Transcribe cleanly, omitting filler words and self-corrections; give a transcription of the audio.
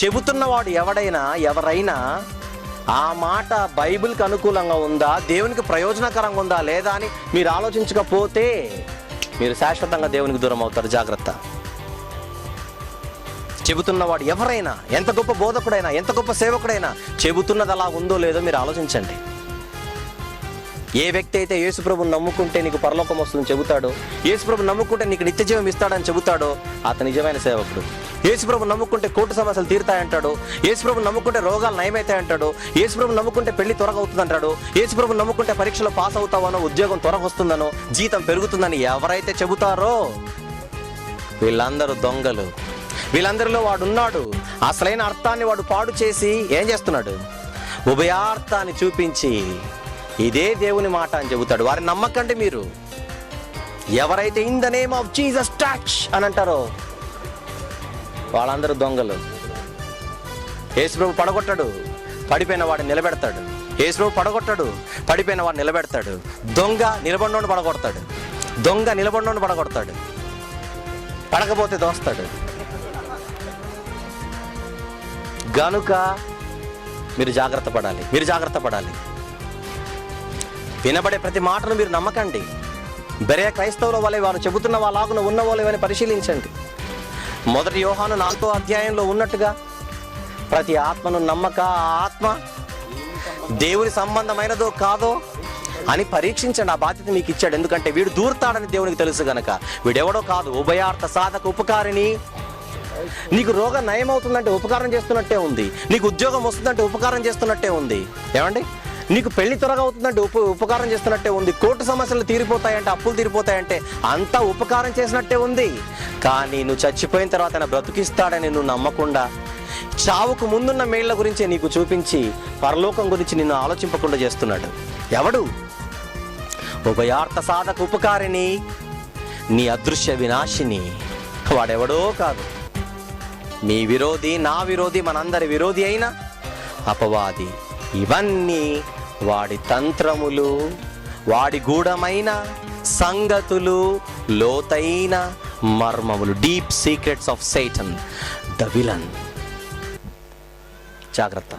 చెబుతున్నవాడు ఎవరైనా ఆ మాట బైబిల్కి అనుకూలంగా ఉందా, దేవునికి ప్రయోజనకరంగా ఉందా లేదా అని మీరు ఆలోచించకపోతే మీరు శాశ్వతంగా దేవునికి దూరం అవుతారు. జాగ్రత్త. చెబుతున్నవాడు ఎవరైనా, ఎంత గొప్ప బోధకుడైనా, ఎంత గొప్ప సేవకుడైనా, చెబుతున్నది అలా ఉందో లేదో మీరు ఆలోచించండి. ఏ వ్యక్తి అయితే యేసుప్రభుని నమ్ముకుంటే నీకు పరలోకం వస్తుందని చెబుతాడో, యేసుప్రభుని నమ్ముకుంటే నీకు నిత్యజీవం ఇస్తాడని చెబుతాడో అతను నిజమైన సేవకుడు. యేసుప్రభుని నమ్ముకుంటే కోర్టు సమస్యలు తీరుతాయంటాడు, యేసుప్రభుని నమ్ముకుంటే రోగాలు నయమవుతాయంటాడు, యేసుప్రభుని నమ్ముకుంటే పెళ్లి త్వరగా అవుతుందంటాడు, యేసుప్రభుని నమ్ముకుంటే పరీక్షలో పాస్ అవుతావనో, ఉద్యోగం త్వరగా వస్తుందనో, జీతం పెరుగుతుందని ఎవరైతే చెబుతారో వీళ్ళందరూ దొంగలు. వీళ్ళందరిలో వాడున్నాడు. అసలైన అర్థాన్ని వాడు పాడు చేసి ఏం చేస్తున్నాడు? ఉభయార్థాన్ని చూపించి ఇదే దేవుని మాట అని చెబుతాడు. వారిని నమ్మకండి మీరు. ఎవరైతే in the name of Jesus touch అని అంటారో వాళ్ళందరూ దొంగలు. యేసుప్రభు పడగొట్టాడు, పడిపోయిన వాడిని నిలబెడతాడు. యేసుప్రభు పడగొట్టాడు, పడిపోయిన వాడిని నిలబెడతాడు. దొంగ నిలబడినోడు పడగొడతాడు, దొంగ నిలబడినోడు పడగొడతాడు, పడకపోతే దోస్తాడు. గనుక మీరు జాగ్రత్త పడాలి. వినబడే ప్రతి మాటను మీరు నమ్మకండి. బెరేయ క్రైస్తవుల వలె వారు చెబుతున్న వాళ్ళాగున ఉన్న వాళ్ళని పరిశీలించండి. 1 యోహాను 4వ అధ్యాయంలో ఉన్నట్టుగా ప్రతి ఆత్మను నమ్మక ఆ ఆత్మ దేవుని సంబంధమైనదో కాదో అని పరీక్షించండి. ఆ బాధ్యత మీకు ఇచ్చాడు. ఎందుకంటే వీడు దూరుతాడని దేవునికి తెలుసు గనక. వీడెవడో కాదు, ఉభయార్థ సాధక ఉపకారిణి. నీకు రోగం నయమవుతుందంటే ఉపకారం చేస్తున్నట్టే ఉంది, నీకు ఉద్యోగం వస్తుందంటే ఉపకారం చేస్తున్నట్టే ఉంది. ఏమండి, నీకు పెళ్లి త్వరగా అవుతుందంటే ఉపకారం చేస్తున్నట్టే ఉంది, కోర్టు సమస్యలు తీరిపోతాయంటే, అప్పులు తీరిపోతాయంటే అంతా ఉపకారం చేసినట్టే ఉంది. కానీ నువ్వు చచ్చిపోయిన తర్వాత ఆయన బ్రతికిస్తాడని నువ్వు నమ్మకుండా, చావుకు ముందున్న మేళ్ల గురించే నీకు చూపించి పరలోకం గురించి నిన్ను ఆలోచింపకుండా చేస్తున్నాడు. ఎవడు? ఉభయార్థ సాధక ఉపకారిణి, నీ అదృశ్య వినాశిని. వాడెవడో కాదు, మీ విరోధి, నా విరోధి, మనందరి విరోధి అయిన అపవాది. ఇవన్నీ వాడి తంత్రములు, వాడి గూఢమైన సంగతులు, లోతైన మర్మములు. Deep secrets of Satan the villain. జాగ్రత్త.